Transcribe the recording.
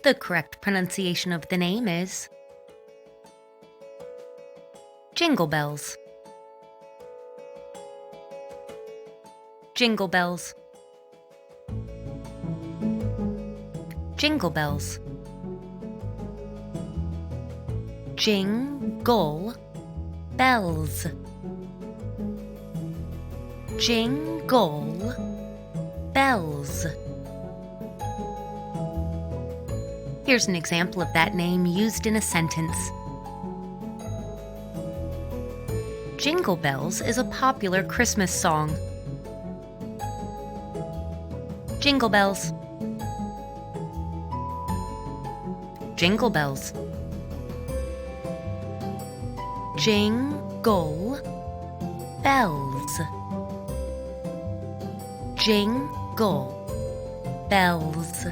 The correct pronunciation of the name is Jingle Bells. Jingle Bells. Jingle Bells. Jingle bells. Jingle bells. Here's an example of that name used in a sentence. Jingle Bells is a popular Christmas song. Jingle bells. Jingle bells. Jingle bells. Jingle bells.